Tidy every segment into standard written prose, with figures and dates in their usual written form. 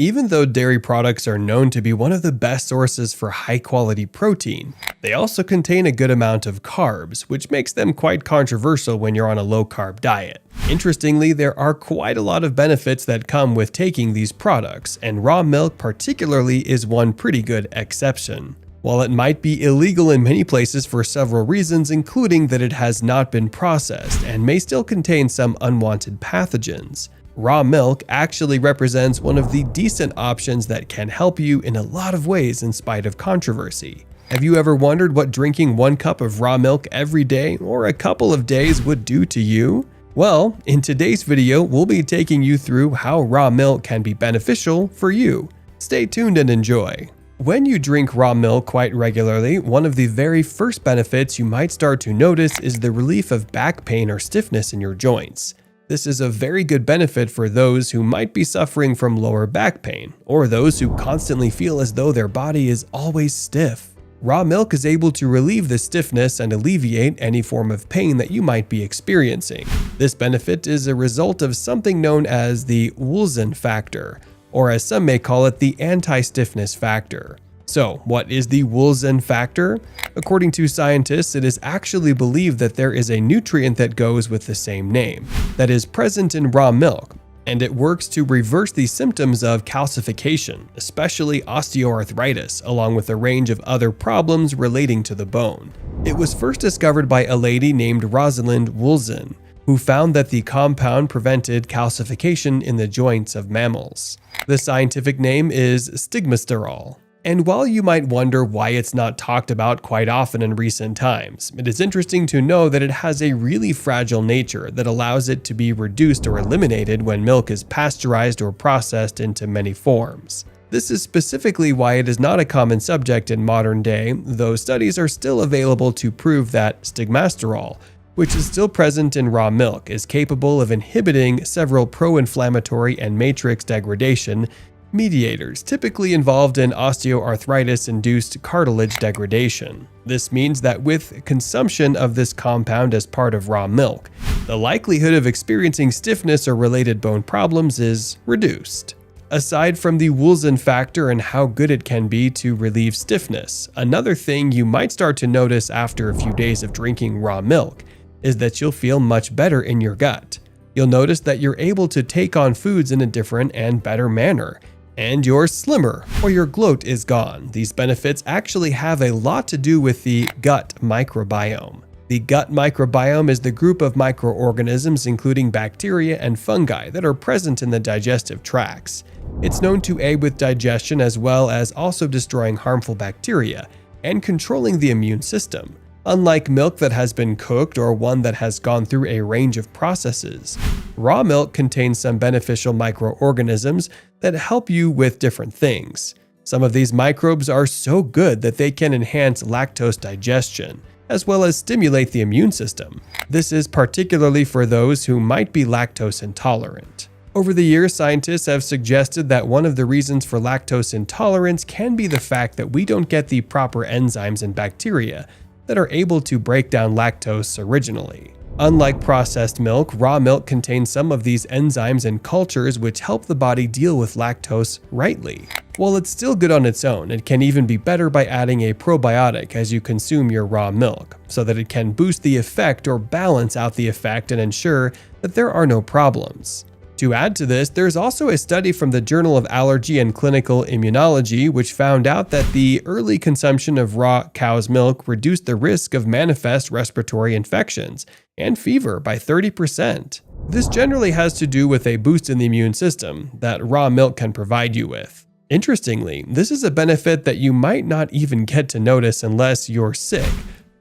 Even though dairy products are known to be one of the best sources for high-quality protein, they also contain a good amount of carbs, which makes them quite controversial when you're on a low-carb diet. Interestingly, there are quite a lot of benefits that come with taking these products, and raw milk particularly is one pretty good exception. While it might be illegal in many places for several reasons, including that it has not been processed and may still contain some unwanted pathogens, raw milk actually represents one of the decent options that can help you in a lot of ways in spite of controversy. Have you ever wondered what drinking 1 cup of raw milk every day or a couple of days would do to you? Well, in today's video, we'll be taking you through how raw milk can be beneficial for you. Stay tuned and enjoy. When you drink raw milk quite regularly, one of the very first benefits you might start to notice is the relief of back pain or stiffness in your joints. This is a very good benefit for those who might be suffering from lower back pain, or those who constantly feel as though their body is always stiff. Raw milk is able to relieve the stiffness and alleviate any form of pain that you might be experiencing. This benefit is a result of something known as the Wilson factor, or as some may call it, the anti-stiffness factor. So, what is the Wilson factor? According to scientists, it is actually believed that there is a nutrient that goes with the same name, that is present in raw milk, and it works to reverse the symptoms of calcification, especially osteoarthritis, along with a range of other problems relating to the bone. It was first discovered by a lady named Rosalind Wilson, who found that the compound prevented calcification in the joints of mammals. The scientific name is Stigmasterol. And while you might wonder why it's not talked about quite often in recent times, it is interesting to know that it has a really fragile nature that allows it to be reduced or eliminated when milk is pasteurized or processed into many forms. This is specifically why it is not a common subject in modern day, though studies are still available to prove that Stigmasterol, which is still present in raw milk, is capable of inhibiting several pro-inflammatory and matrix degradation mediators typically involved in osteoarthritis-induced cartilage degradation. This means that with consumption of this compound as part of raw milk, the likelihood of experiencing stiffness or related bone problems is reduced. Aside from the Wilson factor and how good it can be to relieve stiffness, another thing you might start to notice after a few days of drinking raw milk is that you'll feel much better in your gut. You'll notice that you're able to take on foods in a different and better manner, and you're slimmer, or your gloat is gone. These benefits actually have a lot to do with the gut microbiome. The gut microbiome is the group of microorganisms, including bacteria and fungi, that are present in the digestive tracts. It's known to aid with digestion as well as also destroying harmful bacteria and controlling the immune system. Unlike milk that has been cooked or one that has gone through a range of processes, raw milk contains some beneficial microorganisms that help you with different things. Some of these microbes are so good that they can enhance lactose digestion, as well as stimulate the immune system. This is particularly for those who might be lactose intolerant. Over the years, scientists have suggested that one of the reasons for lactose intolerance can be the fact that we don't get the proper enzymes and bacteria that are able to break down lactose originally. Unlike processed milk, raw milk contains some of these enzymes and cultures which help the body deal with lactose rightly. While it's still good on its own, it can even be better by adding a probiotic as you consume your raw milk, so that it can boost the effect or balance out the effect and ensure that there are no problems. To add to this, there's also a study from the Journal of Allergy and Clinical Immunology which found out that the early consumption of raw cow's milk reduced the risk of manifest respiratory infections and fever by 30%. This generally has to do with a boost in the immune system that raw milk can provide you with. Interestingly, this is a benefit that you might not even get to notice unless you're sick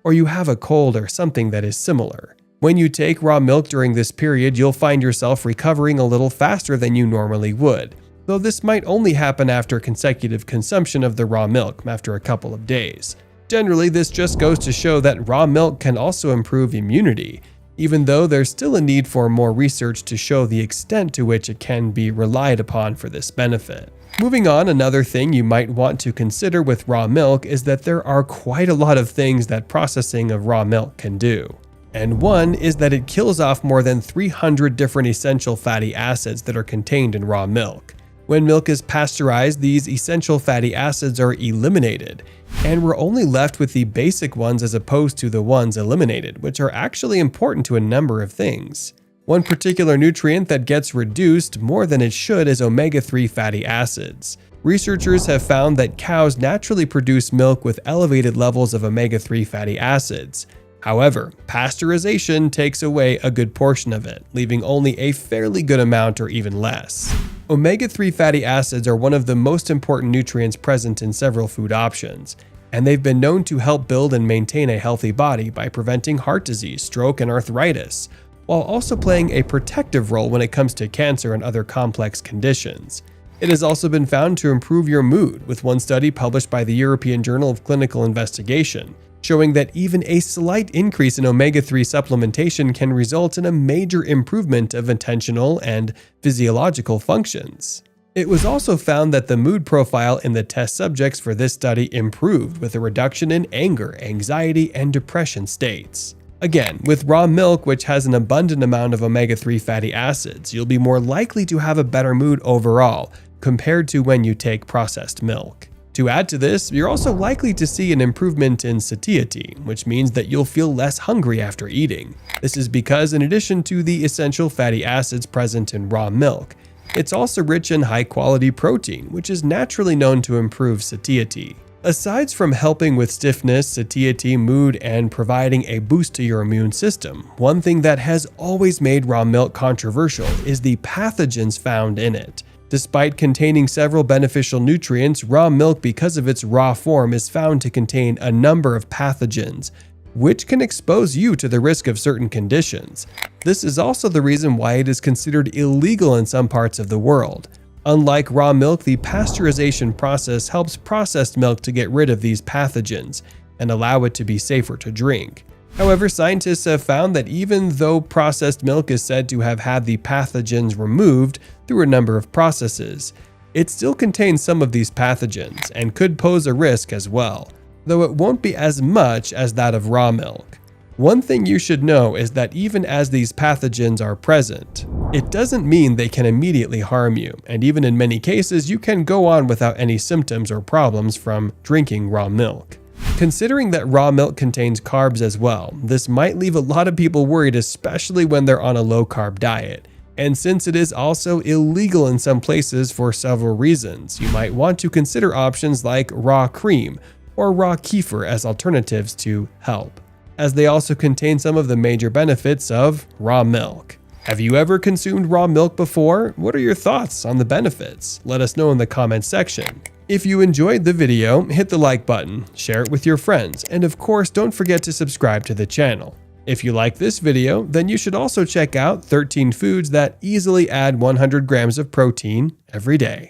or you have a cold or something that is similar. When you take raw milk during this period, you'll find yourself recovering a little faster than you normally would, though this might only happen after consecutive consumption of the raw milk after a couple of days. Generally, this just goes to show that raw milk can also improve immunity, even though there's still a need for more research to show the extent to which it can be relied upon for this benefit. Moving on, another thing you might want to consider with raw milk is that there are quite a lot of things that processing of raw milk can do. And one is that it kills off more than 300 different essential fatty acids that are contained in raw milk. When milk is pasteurized, these essential fatty acids are eliminated, and we're only left with the basic ones as opposed to the ones eliminated, which are actually important to a number of things. One particular nutrient that gets reduced more than it should is omega-3 fatty acids. Researchers have found that cows naturally produce milk with elevated levels of omega-3 fatty acids. However, pasteurization takes away a good portion of it, leaving only a fairly good amount or even less. Omega-3 fatty acids are one of the most important nutrients present in several food options, and they've been known to help build and maintain a healthy body by preventing heart disease, stroke, and arthritis, while also playing a protective role when it comes to cancer and other complex conditions. It has also been found to improve your mood, with one study published by the European Journal of Clinical Investigation, showing that even a slight increase in omega-3 supplementation can result in a major improvement of attentional and physiological functions. It was also found that the mood profile in the test subjects for this study improved with a reduction in anger, anxiety, and depression states. Again, with raw milk, which has an abundant amount of omega-3 fatty acids, you'll be more likely to have a better mood overall compared to when you take processed milk. To add to this, you're also likely to see an improvement in satiety, which means that you'll feel less hungry after eating. This is because in addition to the essential fatty acids present in raw milk, it's also rich in high-quality protein, which is naturally known to improve satiety. Aside from helping with stiffness, satiety, mood, and providing a boost to your immune system, one thing that has always made raw milk controversial is the pathogens found in it. Despite containing several beneficial nutrients, raw milk, because of its raw form, is found to contain a number of pathogens, which can expose you to the risk of certain conditions. This is also the reason why it is considered illegal in some parts of the world. Unlike raw milk, the pasteurization process helps processed milk to get rid of these pathogens and allow it to be safer to drink. However, scientists have found that even though processed milk is said to have had the pathogens removed through a number of processes, it still contains some of these pathogens and could pose a risk as well, though it won't be as much as that of raw milk. One thing you should know is that even as these pathogens are present, it doesn't mean they can immediately harm you, and even in many cases, you can go on without any symptoms or problems from drinking raw milk. Considering that raw milk contains carbs as well, this might leave a lot of people worried, especially when they're on a low-carb diet. And since it is also illegal in some places for several reasons, you might want to consider options like raw cream or raw kefir as alternatives to help, as they also contain some of the major benefits of raw milk. Have you ever consumed raw milk before? What are your thoughts on the benefits? Let us know in the comments section. If you enjoyed the video, hit the like button, share it with your friends, and of course don't forget to subscribe to the channel. If you like this video, then you should also check out 13 foods that easily add 100 grams of protein every day.